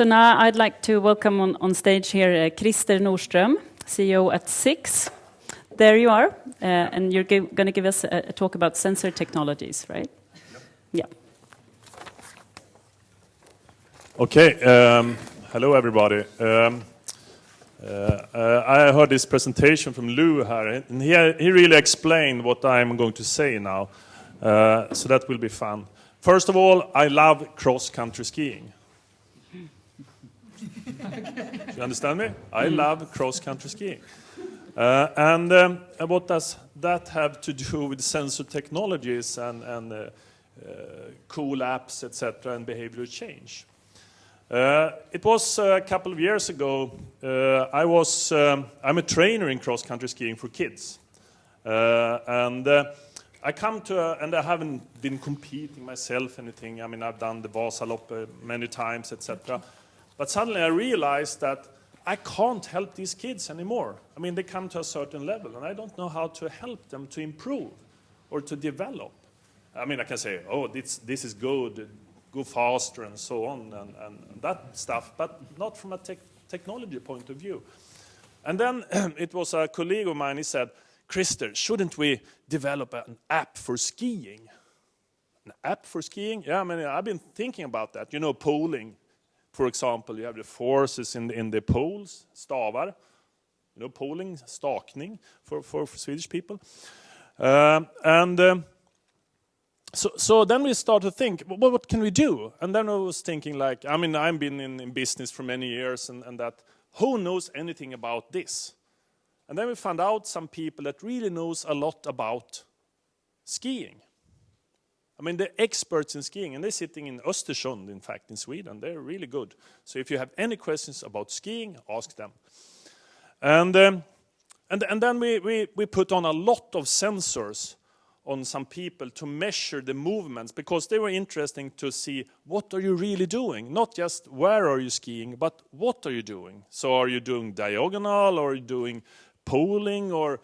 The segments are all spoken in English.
So now I'd like to welcome on stage here Christer Nordström, CEO at Six. There you are, and you're going to give us a talk about sensor technologies, right? Yep. Yeah. Okay, hello everybody. I heard this presentation from Lou here, and he really explained what I'm going to say now, so that will be fun. First of all, I love cross-country skiing. Do you understand me? I love cross-country skiing. And what does that have to do with sensor technologies and cool apps, etc., and behavioral change? It was a couple of years ago. I'm a trainer in cross-country skiing for kids, and I come to, and I haven't been competing myself anything. I mean, I've done the Vasalopp many times, etc. But suddenly I realized that I can't help these kids anymore. I mean, they come to a certain level, and I don't know how to help them to improve or to develop. I mean, I can say, oh, this is good, go faster and so on, and that stuff, but not from a technology point of view. And then it was a colleague of mine, he said, Christer, shouldn't we develop an app for skiing? An app for skiing? Yeah, I mean, I've been thinking about that. You know, poling, for example, you have the forces in the poles, stavar. You know, poling, stakning for Swedish people. So then we started to think, well, what can we do? And then I was thinking like, I mean, I've been in business for many years and that, who knows anything about this? And then we found out some people that really knows a lot about skiing. I mean, they're experts in skiing, and they're sitting in Östersund, in fact, in Sweden. They're really good. So if you have any questions about skiing, ask them. And then we put on a lot of sensors on some people to measure the movements, because they were interesting to see what are you really doing, not just where are you skiing, but what are you doing. So are you doing diagonal, or are you doing poling, or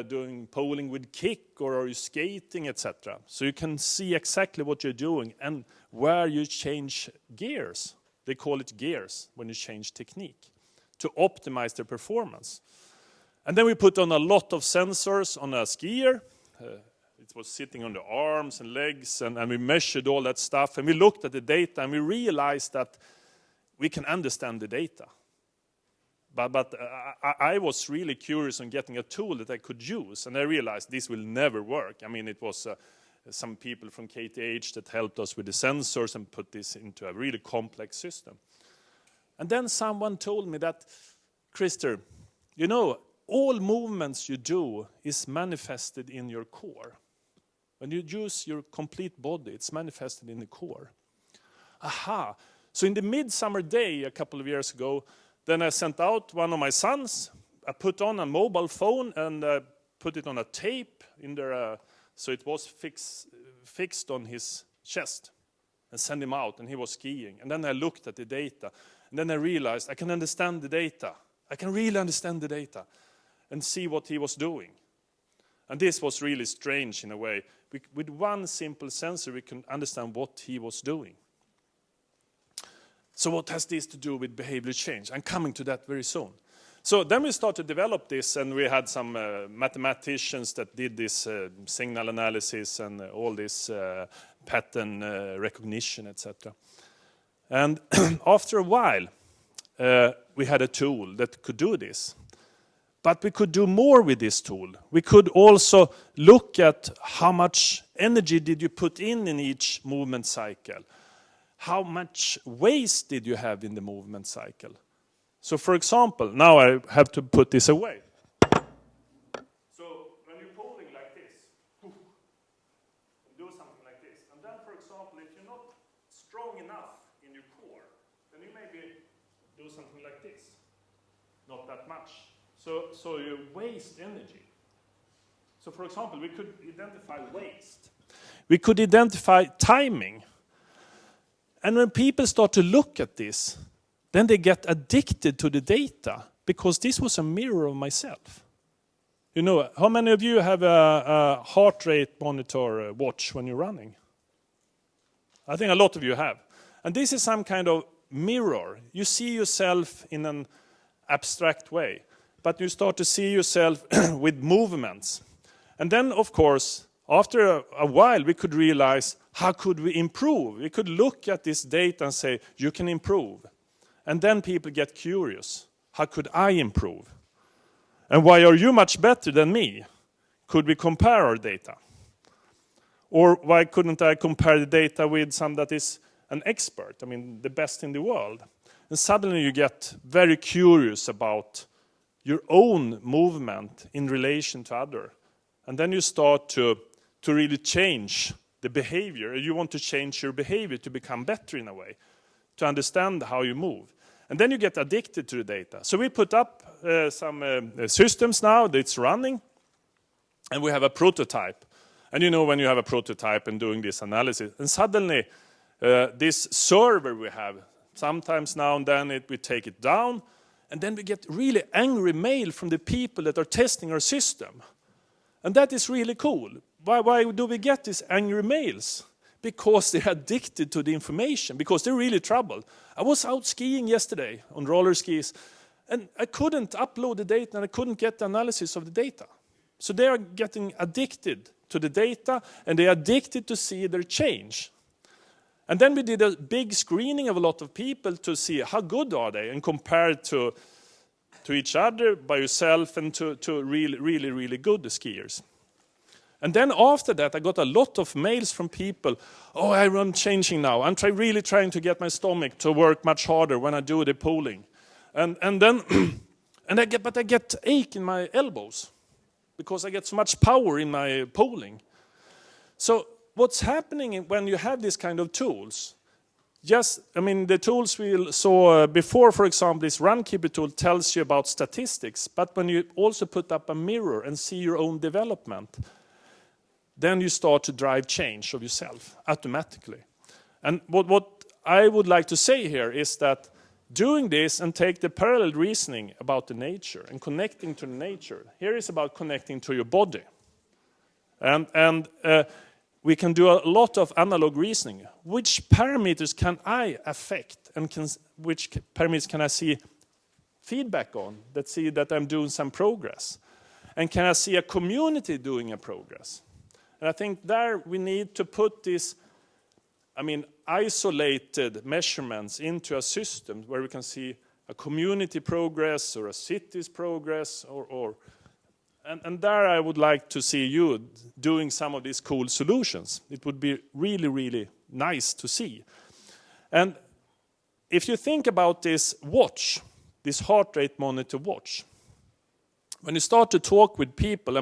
doing poling with kick, or are you skating, etc. So you can see exactly what you're doing and where you change gears. They call it gears when you change technique to optimize the performance. And then we put on a lot of sensors on a skier. It was sitting on the arms and legs, and we measured all that stuff, and we looked at the data, and we realized that we can understand the data. But I was really curious on getting a tool that I could use, and I realized this will never work. I mean, it was some people from KTH that helped us with the sensors and put this into a really complex system. And then someone told me that, Christer, you know, all movements you do is manifested in your core. When you use your complete body, it's manifested in the core. Aha! So in the midsummer day a couple of years ago, then I sent out one of my sons. I put on a mobile phone and put it on a tape in there, so it was fixed on his chest, and sent him out, and he was skiing. And then I looked at the data, and then I realized I can understand the data. I can really understand the data and see what he was doing. And this was really strange in a way. With one simple sensor, we can understand what he was doing. So what has this to do with behavioral change? I'm coming to that very soon. So then we started to develop this, and we had some mathematicians that did this signal analysis and all this pattern recognition, etc. And after a while, we had a tool that could do this. But we could do more with this tool. We could also look at how much energy did you put in each movement cycle. How much waste did you have in the movement cycle? So for example, now I have to put this away. So when you're pulling like this, do something like this. And then for example, if you're not strong enough in your core, then you maybe do something like this. Not that much. So you waste energy. So for example, we could identify waste. We could identify timing. And when people start to look at this, then they get addicted to the data, because this was a mirror of myself. You know, how many of you have a heart rate monitor watch when you're running? I think a lot of you have. And this is some kind of mirror. You see yourself in an abstract way, but you start to see yourself with movements. And then, of course, after a while, we could realize, how could we improve? We could look at this data and say, you can improve. And then people get curious. How could I improve? And why are you much better than me? Could we compare our data? Or why couldn't I compare the data with some that is an expert? I mean, the best in the world. And suddenly you get very curious about your own movement in relation to other. And then you start to really change the behavior. You want to change your behavior to become better in a way, to understand how you move. And then you get addicted to the data. So we put up some systems now that's running, and we have a prototype. And you know when you have a prototype and doing this analysis, and suddenly this server we have, sometimes now and then we take it down, and then we get really angry mail from the people that are testing our system. And that is really cool. Why do we get these angry mails? Because they're addicted to the information, because they're really troubled. I was out skiing yesterday on roller skis, and I couldn't upload the data, and I couldn't get the analysis of the data. So they are getting addicted to the data, and they are addicted to see their change. And then we did a big screening of a lot of people to see how good are they, and compare to each other, by yourself, and to really good skiers. And then after that, I got a lot of mails from people, oh, I'm changing now. I'm really trying to get my stomach to work much harder when I do the pulling. And then, I get ache in my elbows, because I get so much power in my pulling. So what's happening when you have this kind of tools? The tools we saw before, for example, this Runkeeper tool tells you about statistics, but when you also put up a mirror and see your own development, then you start to drive change of yourself automatically. And what I would like to say here is that doing this and take the parallel reasoning about the nature and connecting to the nature, here is about connecting to your body. And we can do a lot of analog reasoning. Which parameters can I affect, and which parameters can I see feedback on that see that I'm doing some progress? And can I see a community doing a progress? And I think there we need to put this, isolated measurements into a system where we can see a community progress or a city's progress, and there I would like to see you doing some of these cool solutions. It would be really nice to see. And if you think about this watch, this heart rate monitor watch, when you start to talk with people,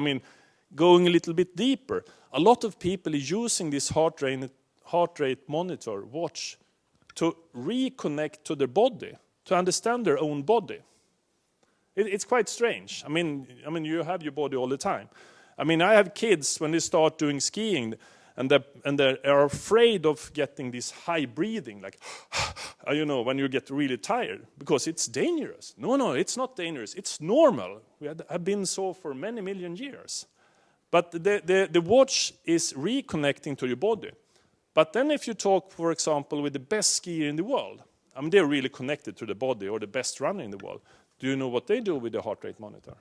going a little bit deeper, a lot of people are using this heart rate monitor watch to reconnect to their body, to understand their own body. It's quite strange. You have your body all the time. I have kids when they start doing skiing, and they are afraid of getting this high breathing, like, when you get really tired, because it's dangerous. No, it's not dangerous. It's normal. We have been so for many million years. But the watch is reconnecting to your body. But then if you talk, for example, with the best skier in the world, they're really connected to the body, or the best runner in the world. Do you know what they do with the heart rate monitor?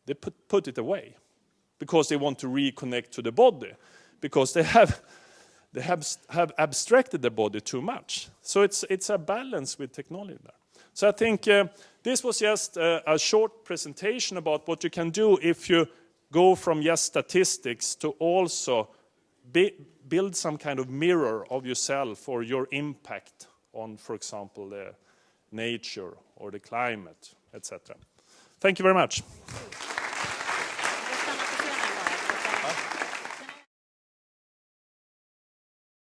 They put it away, because they want to reconnect to the body, because they have abstracted the body too much. So it's a balance with technology there. So I think this was just a short presentation about what you can do if you go from just statistics to also build some kind of mirror of yourself or your impact on, for example, the nature or the climate, etc. Thank you very much.